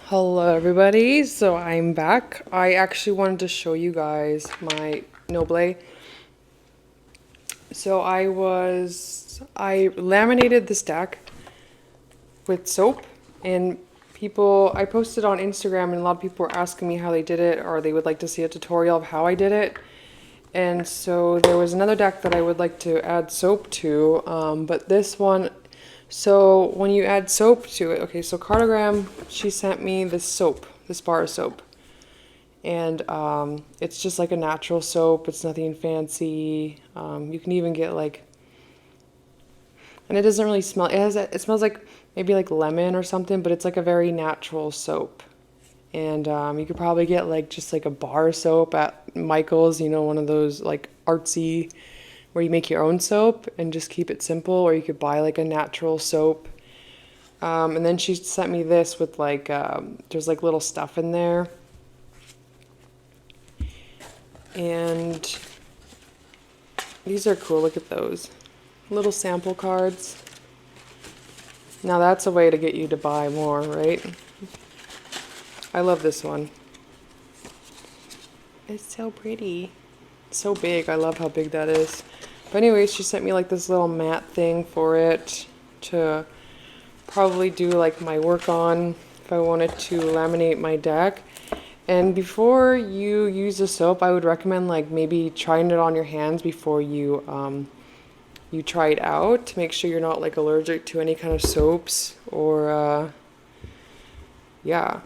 Hello everybody, so I'm back. I actually wanted to show you guys my Noble. So I laminated this deck with soap, and I posted on Instagram and a lot of people were asking me how they did it, or they would like to see a tutorial of how I did it. And so there was another deck that I would like to add soap to, but this one, so when you add soap to it, okay, so Kartograme, she sent me this soap, this bar of soap. And it's just like a natural soap, it's nothing fancy. You can even get like, and it doesn't really smell, it smells like maybe like lemon or something, but it's like a very natural soap. And you could probably get like just like a bar soap at Michael's, you know, one of those like artsy where you make your own soap and just keep it simple, or you could buy like a natural soap. And then she sent me this with like, there's like little stuff in there. And these are cool, look at those. Little sample cards. Now that's a way to get you to buy more, right? I love this one. It's so pretty. It's so big. I love how big that is. But anyways, she sent me like this little mat thing for it to probably do like my work on if I wanted to laminate my deck. And before you use the soap, I would recommend like maybe trying it on your hands before you try it out to make sure you're not like allergic to any kind of soaps or yeah.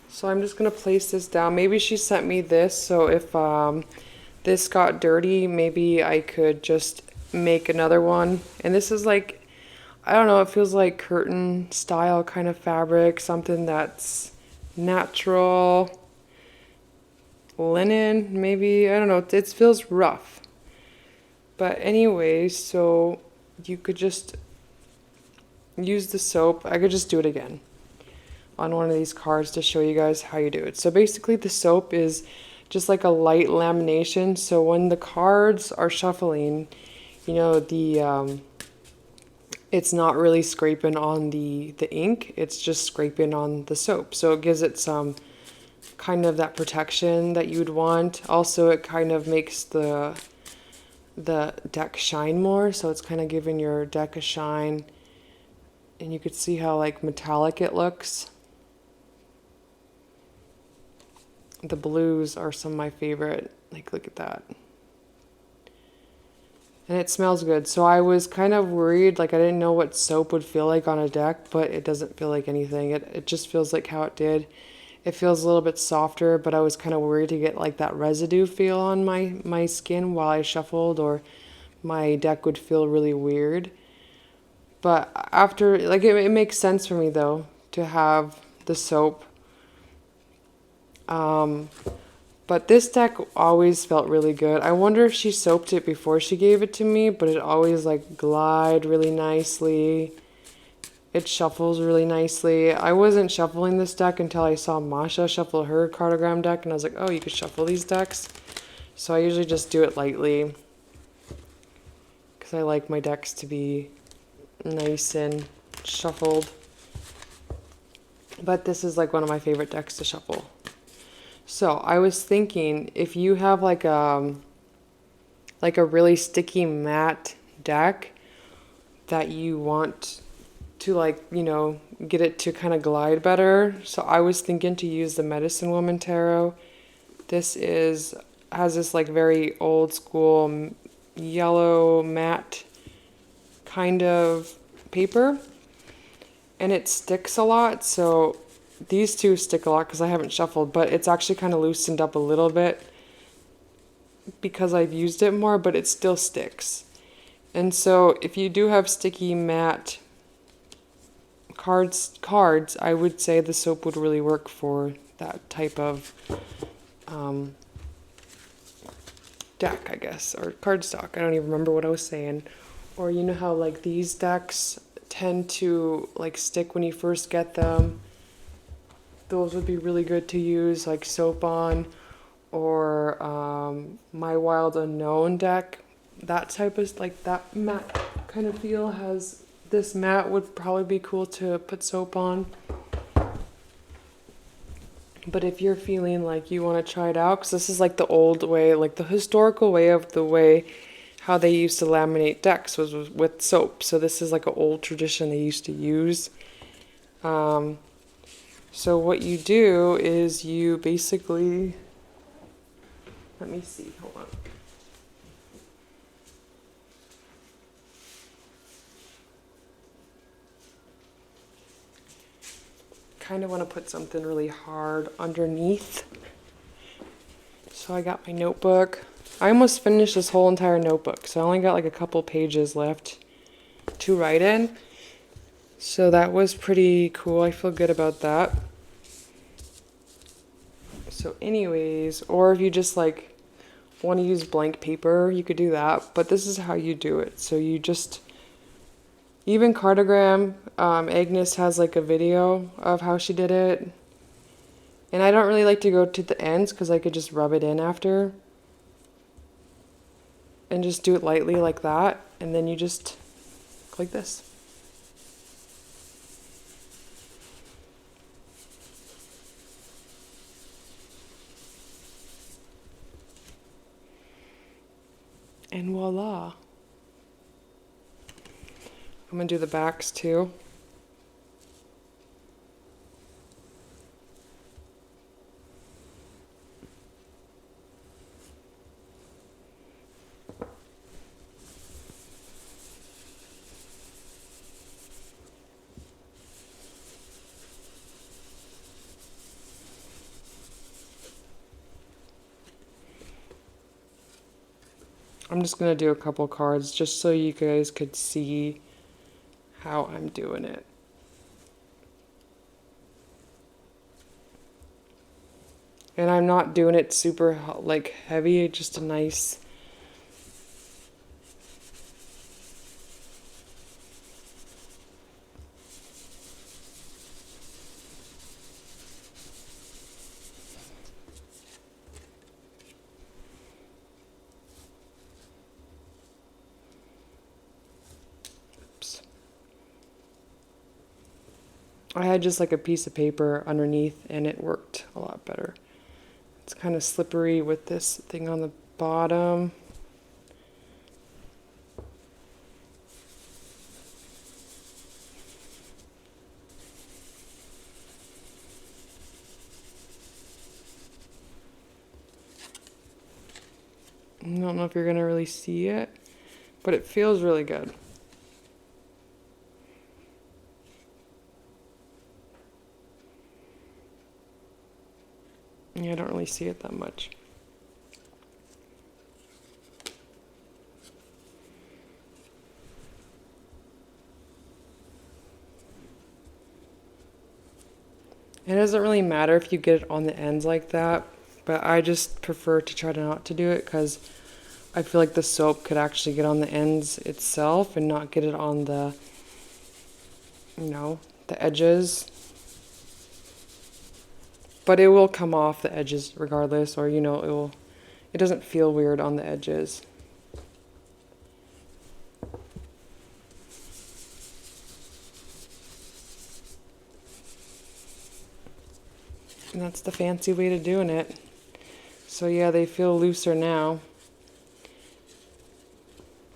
So I'm just gonna place this down. Maybe she sent me this, so if this got dirty, maybe I could just make another one. And this is like, I don't know, it feels like curtain style kind of fabric, something that's natural. Linen, maybe, I don't know, it feels rough. But anyway, so you could just use the soap. I could just do it again on one of these cards to show you guys how you do it. So basically the soap is just like a light lamination. So when the cards are shuffling, you know, it's not really scraping on the ink, it's just scraping on the soap. So it gives it some kind of that protection that you'd want. Also, it kind of makes the deck shine more, so it's kind of giving your deck a shine. And you could see how like metallic it looks. The blues are some of my favorite. Like, look at that. And it smells good. So I was kind of worried, like I didn't know what soap would feel like on a deck, but it doesn't feel like anything. It just feels like how it did. It feels a little bit softer, but I was kind of worried to get like that residue feel on my skin while I shuffled, or my deck would feel really weird. But after, like it makes sense for me though to have the soap. But this deck always felt really good. I wonder if she soaped it before she gave it to me, but it always like glide really nicely. It shuffles really nicely. I wasn't shuffling this deck until I saw Masha shuffle her kartograme deck, and I was like, oh, you could shuffle these decks. So I usually just do it lightly because I like my decks to be nice and shuffled. But this is like one of my favorite decks to shuffle. So I was thinking, if you have like a really sticky matte deck that you want to like, you know, get it to kind of glide better. So I was thinking to use the Medicine Woman Tarot. This has this like very old school yellow matte kind of paper, and it sticks a lot. So these two stick a lot because I haven't shuffled, but it's actually kind of loosened up a little bit because I've used it more, but it still sticks. And so if you do have sticky matte cards, I would say the soap would really work for that type of deck, I guess, or cardstock. I don't even remember what I was saying. Or you know how like these decks tend to like stick when you first get them. Those would be really good to use like soap on. Or My Wild Unknown deck. That type of, like that matte kind of feel has This mat would probably be cool to put soap on. But if you're feeling like you want to try it out, because this is like the old way, like the historical way of the way how they used to laminate decks was with soap. So this is like an old tradition they used to use. So what you do is you basically, let me see, hold on. Kind of want to put something really hard underneath. So I got my notebook. I almost finished this whole entire notebook, so I only got like a couple pages left to write in. So that was pretty cool. I feel good about that. So anyways, or if you just like want to use blank paper, you could do that. But this is how you do it. So you just, even kartograme, Agnes has like a video of how she did it. And I don't really like to go to the ends because I could just rub it in after. And just do it lightly like that. And then you just like this. And voila. I'm gonna do the backs too. I'm just gonna do a couple cards just so you guys could see how I'm doing it. And I'm not doing it super like heavy, just a nice. Oops. I had just like a piece of paper underneath and it worked a lot better. It's kind of slippery with this thing on the bottom. I don't know if you're gonna really see it, but it feels really good. Yeah, I don't really see it that much. It doesn't really matter if you get it on the ends like that, but I just prefer to try to not to do it because I feel like the soap could actually get on the ends itself and not get it on the, the edges. But it will come off the edges regardless, or it doesn't feel weird on the edges. And that's the fancy way to doing it. So yeah, they feel looser now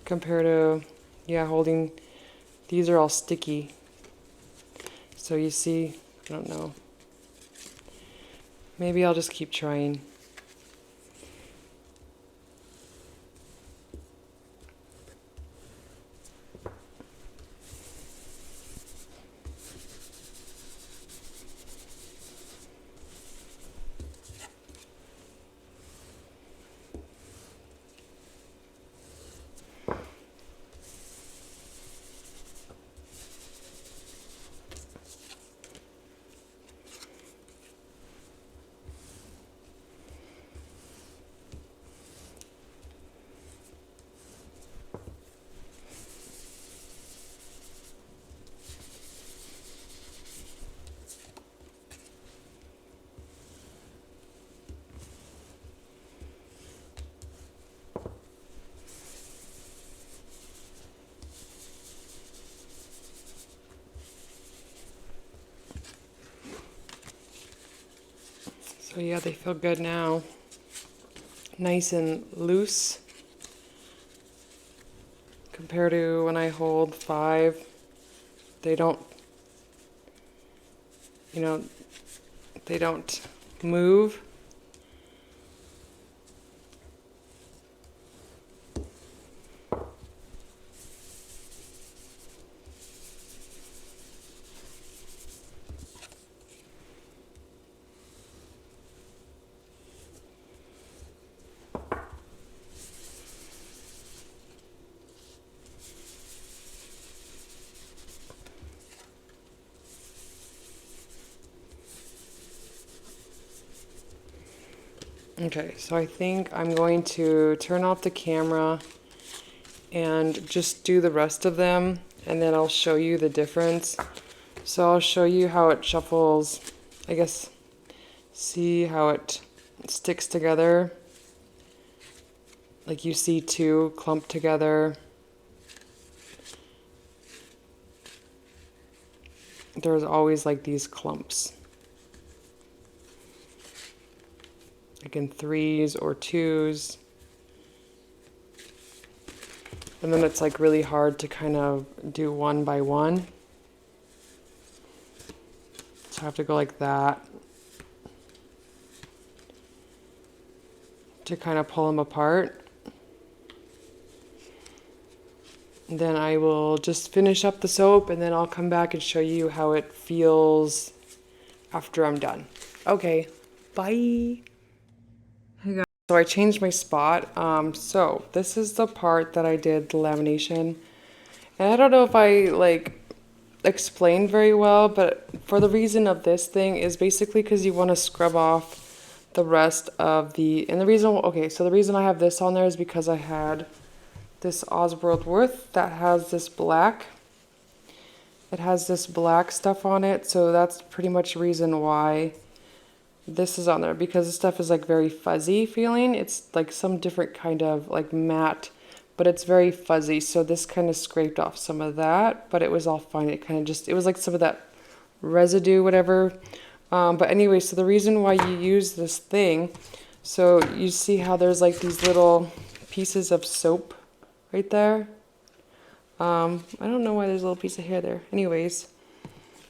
compared to, holding, these are all sticky. So you see, I don't know. Maybe I'll just keep trying. So yeah, they feel good now. Nice and loose compared to when I hold 5. They don't, you know, they don't move. Okay, so I think I'm going to turn off the camera and just do the rest of them, and then I'll show you the difference. So I'll show you how it shuffles, I guess, see how it sticks together. Like you see 2 clumped together. There's always like these clumps. Like in 3s or 2s. And then it's like really hard to kind of do one by one. So I have to go like that to kind of pull them apart. And then I will just finish up the soap, and then I'll come back and show you how it feels after I'm done. Okay, bye. Hey guys, so I changed my spot. So this is the part that I did the lamination. And I don't know if I like explained very well, but for the reason of this thing is basically because you want to scrub off the rest of the, and the reason, okay, so the reason I have this on there is because I had this Oswald Worth that has this black. It has this black stuff on it, so that's pretty much the reason why this is on there, because this stuff is like very fuzzy feeling. It's like some different kind of like matte, but it's very fuzzy. So this kind of scraped off some of that, but it was all fine. It kind of just, it was like some of that residue, whatever. But anyway, so the reason why you use this thing, so you see how there's like these little pieces of soap right there. I don't know why there's a little piece of hair there. Anyways,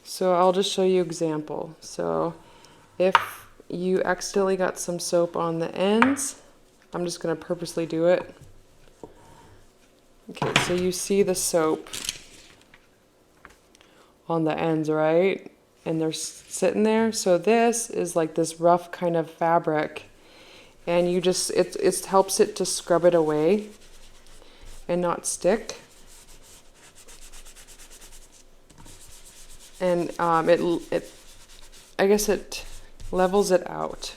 so I'll just show you example. So if you accidentally got some soap on the ends, I'm just going to purposely do it. Okay, so you see the soap on the ends, right? And they're sitting there. So this is like this rough kind of fabric, and you just, it helps it to scrub it away and not stick. And I guess it levels it out.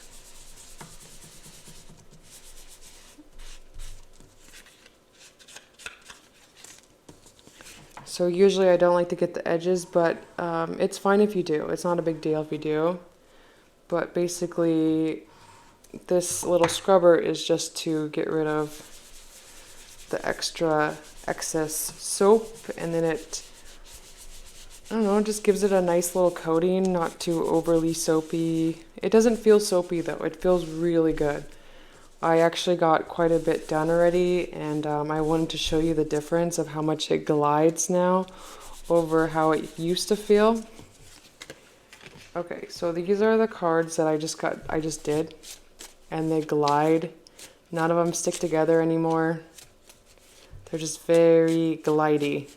So usually I don't like to get the edges, but it's fine if you do. It's not a big deal if you do. But basically, this little scrubber is just to get rid of the extra excess soap, and then it, I don't know, it just gives it a nice little coating, not too overly soapy. It doesn't feel soapy though, it feels really good. I actually got quite a bit done already, and I wanted to show you the difference of how much it glides now over how it used to feel. Okay, so these are the cards that I just did, and they glide. None of them stick together anymore. They're just very glidey.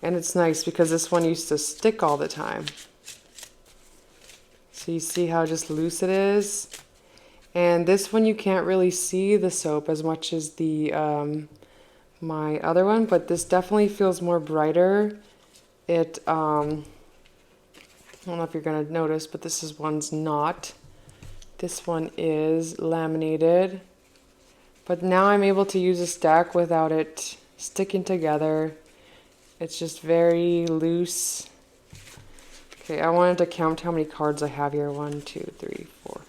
And it's nice because this one used to stick all the time. So you see how just loose it is? And this one you can't really see the soap as much as the my other one, but this definitely feels more brighter. It I don't know if you're gonna notice, but one's not. This one is laminated. But now I'm able to use a stack without it sticking together. It's just very loose. Okay, I wanted to count how many cards I have here. 1, 2, 3, 4.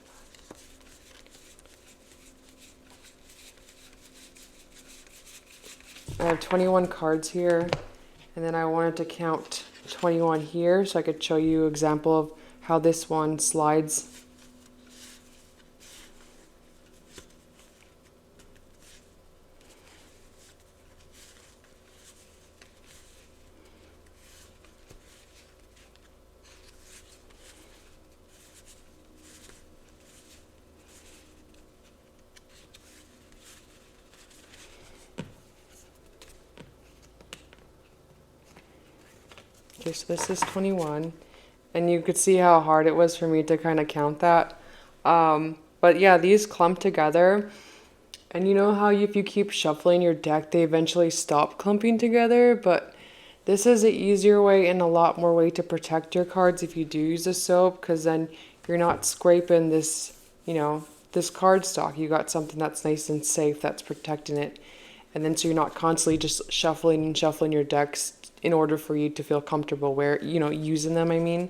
I have 21 cards here, and then I wanted to count 21 here so I could show you an example of how this one slides. Okay, so this is 21, and you could see how hard it was for me to kind of count that. But yeah, these clump together, and you know how if you keep shuffling your deck, they eventually stop clumping together, but this is an easier way and a lot more way to protect your cards if you do use a soap, because then you're not scraping this, this card stock. You got something that's nice and safe that's protecting it. And then so you're not constantly just shuffling and shuffling your decks in order for you to feel comfortable using them, I mean.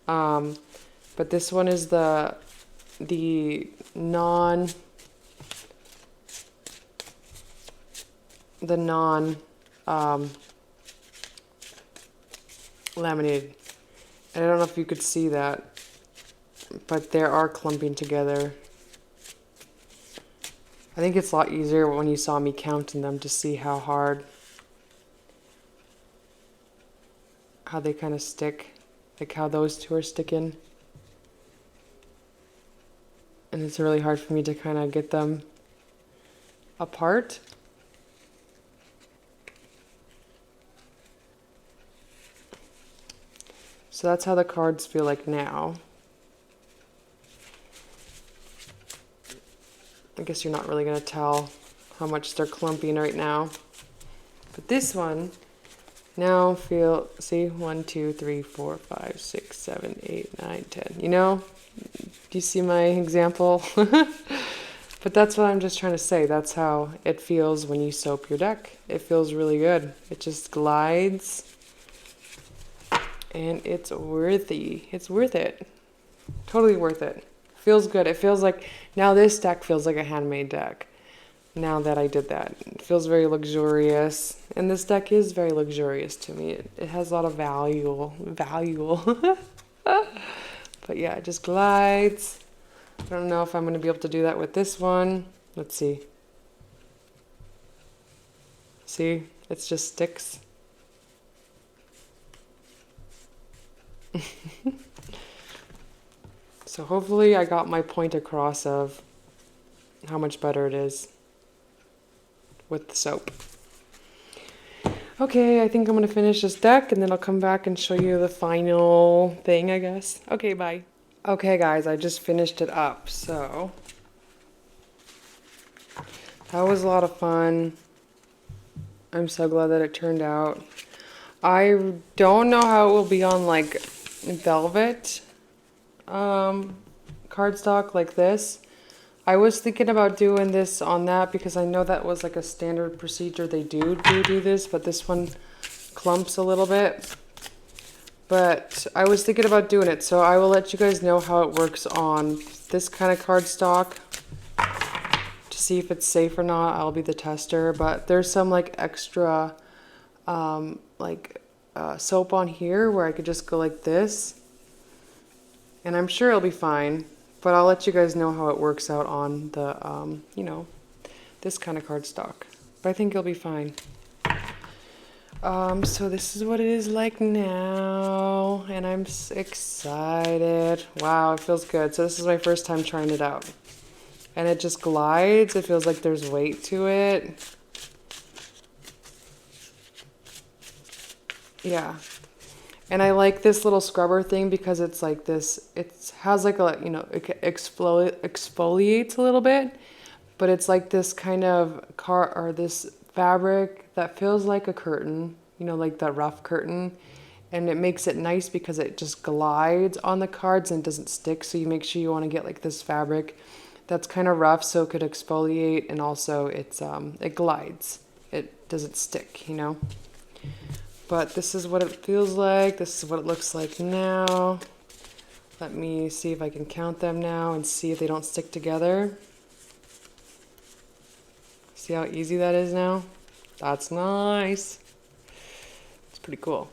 But this one is the non laminated. And I don't know if you could see that, but they are clumping together. I think it's a lot easier when you saw me counting them to see how they kind of stick, like how those two are sticking. And it's really hard for me to kind of get them apart. So that's how the cards feel like now. I guess you're not really going to tell how much they're clumping right now. But this one now see, 1, 2, 3, 4, 5, 6, 7, 8, 9, 10. Do you see my example? But that's what I'm just trying to say. That's how it feels when you soap your deck. It feels really good. It just glides. And it's worthy. It's worth it. Totally worth it. Feels good. It feels like, now this deck feels like a handmade deck. Now that I did that. It feels very luxurious. And this deck is very luxurious to me. It has a lot of value. But yeah, it just glides. I don't know if I'm going to be able to do that with this one. Let's see. See? It just sticks. So hopefully I got my point across of how much better it is with the soap. Okay, I think I'm going to finish this deck and then I'll come back and show you the final thing, I guess. Okay, bye. Okay, guys, I just finished it up, so that was a lot of fun. I'm so glad that it turned out. I don't know how it will be on like velvet cardstock like this. I was thinking about doing this on that because I know that was like a standard procedure. They do this, but this one clumps a little bit. But I was thinking about doing it, so I will let you guys know how it works on this kind of cardstock to see if it's safe or not. I'll be the tester, but there's some like extra soap on here where I could just go like this, and I'm sure it'll be fine. But I'll let you guys know how it works out on the, this kind of cardstock. But I think it'll be fine. So this is what it is like now, and I'm excited. Wow, it feels good. So this is my first time trying it out. And it just glides. It feels like there's weight to it. Yeah. And I like this little scrubber thing because it's like this, it has like a, it exfoliates a little bit, but it's like this kind of this fabric that feels like a curtain, like that rough curtain. And it makes it nice because it just glides on the cards and doesn't stick. So you make sure you want to get like this fabric that's kind of rough so it could exfoliate, and also it glides. It doesn't stick, But this is what it feels like. This is what it looks like now. Let me see if I can count them now and see if they don't stick together. See how easy that is now? That's nice. It's pretty cool.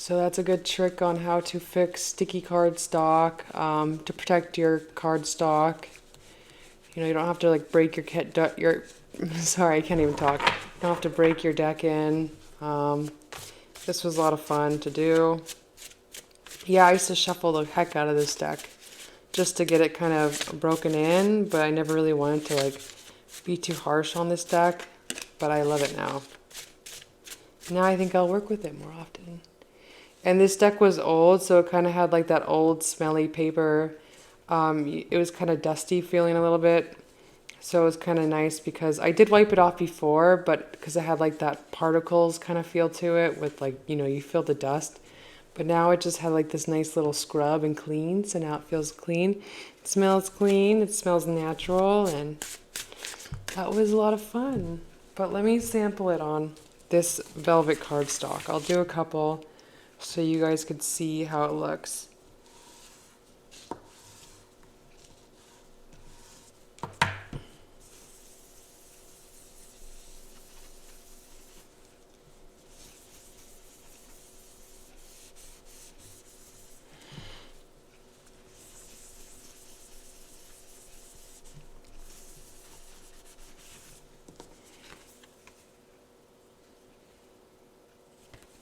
So that's a good trick on how to fix sticky cardstock, to protect your cardstock. You know, you don't have to like break your sorry, I can't even talk. You don't have to break your deck in. This was a lot of fun to do. Yeah, I used to shuffle the heck out of this deck just to get it kind of broken in, but I never really wanted to like be too harsh on this deck, but I love it now. Now I think I'll work with it more often. And this deck was old, so it kind of had like that old smelly paper. It was kind of dusty feeling a little bit. So it was kind of nice because I did wipe it off before, but because it had like that particles kind of feel to it with like, you know, you feel the dust. But now it just had like this nice little scrub and clean, so now it feels clean. It smells clean, it smells natural, and that was a lot of fun. But let me sample it on this velvet cardstock. I'll do a couple so you guys could see how it looks.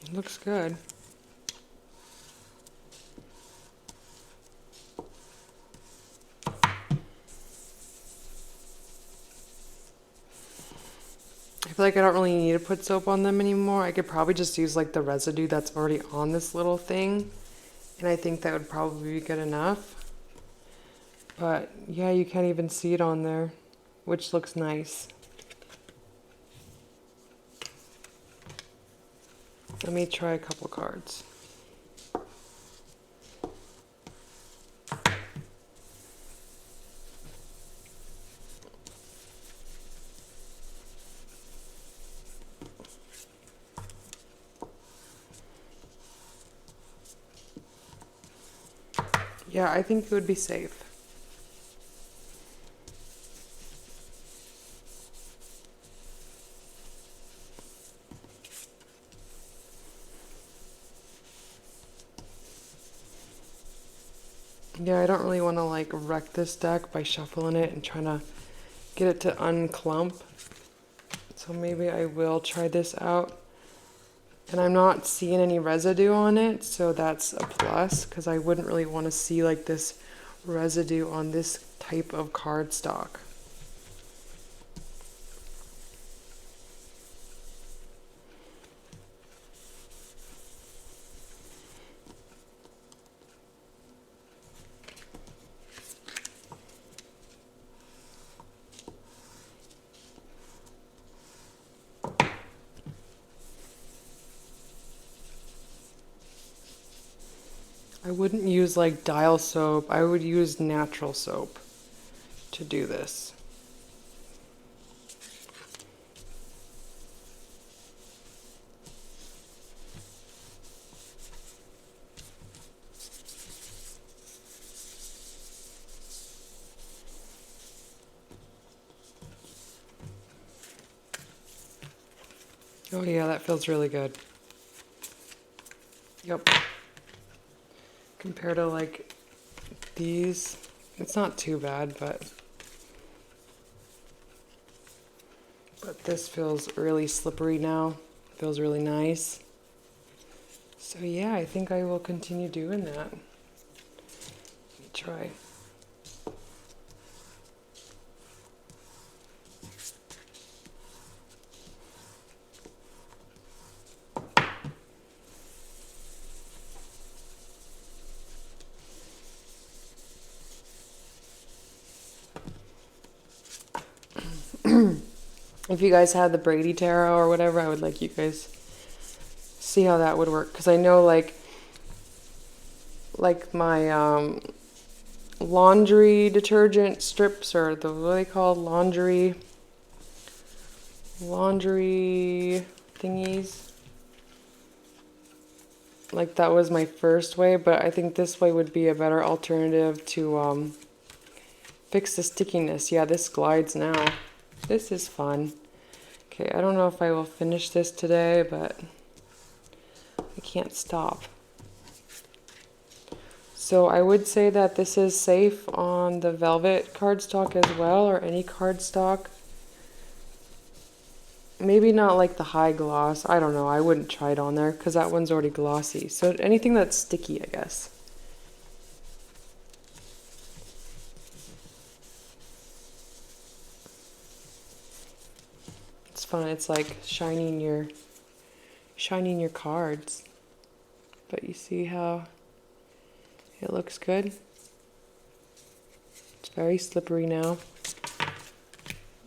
It looks good. I feel like I don't really need to put soap on them anymore. I could probably just use like the residue that's already on this little thing. And I think that would probably be good enough. But yeah, you can't even see it on there, which looks nice. Let me try a couple cards. Yeah, I think it would be safe. Yeah, I don't really want to like wreck this deck by shuffling it and trying to get it to unclump. So maybe I will try this out. And I'm not seeing any residue on it, so that's a plus, because I wouldn't really want to see like this residue on this type of cardstock. I wouldn't use like dial soap. I would use natural soap to do this. Oh yeah, that feels really good. Yep. Compared to like these, it's not too bad, but this feels really slippery now. Feels really nice. So yeah, I think I will continue doing that. Let me try. If you guys had the Brady Tarot or whatever, I would like you guys see how that would work. Because I know like my laundry detergent strips, or the what are they called, laundry thingies. Like that was my first way, but I think this way would be a better alternative to fix the stickiness. Yeah, this glides now. This is fun. Okay, I don't know if I will finish this today, but I can't stop. So I would say that this is safe on the velvet cardstock as well, or any cardstock. Maybe not like the high gloss. I don't know. I wouldn't try it on there because that one's already glossy. So anything that's sticky, I guess. It's fun. It's like shining your cards. But you see how it looks good? It's very slippery now.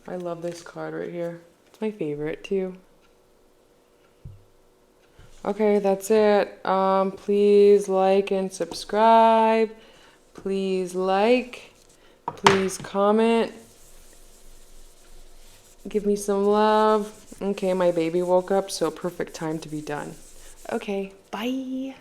I love this card right here. It's my favorite too. Okay, that's it. Please like and subscribe. Please like. Please comment. Give me some love. Okay, my baby woke up, so perfect time to be done. Okay, bye.